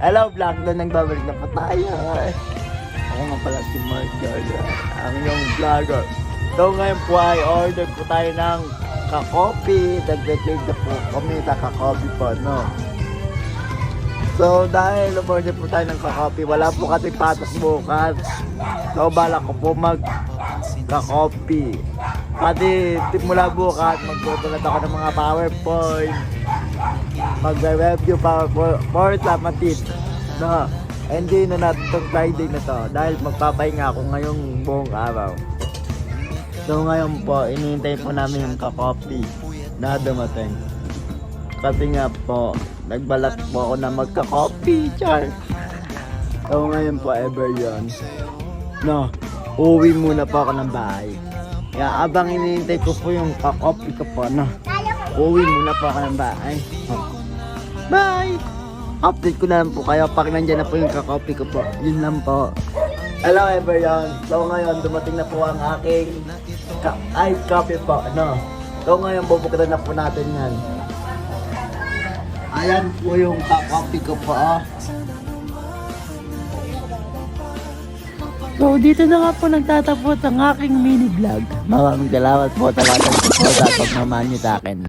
Hello vlog, doon nagbabalik na po tayo. Ako nga pala si Mark Jordan, ang iyong vlogger. So ngayon po ay order po tayo ng ka-coffee. Nag-declare na po kami sa ka-coffee po, no? So dahil order po tayo ng ka-coffee, wala po kasi patas bukas. So bala ko po mag-ka-coffee. Kasi mula bukas, magtutulad ako ng mga PowerPoint. Magre-review PowerPoint sa matit. No? Hindi na natin itong Friday na to dahil magpapahinga ako ngayong buong araw. So ngayon po, inihintay po namin yung ka-coffee na dumating. Kasi nga po, nagbalat po ako na magka-coffee, char. So ngayon po, ever yun. No, uwi muna po ako ng bahay. Kaya abang inihintay ko po yung ka-coffee ko po, no. Uwi muna po ako ng bahay. Bye! Update ko na lang po kayo pag nandyan na po yung ka-coffee ko po. Yun lang po. Hello everyone. So ngayon dumating na po ang aking iced coffee po. No? So ngayon bubuksan na po natin yan. Ayan po yung ka-coffee ko po. So dito na nga po nagtatapos ang aking mini vlog. Maraming salamat po talaga po sa pagmamahal niyo sa akin.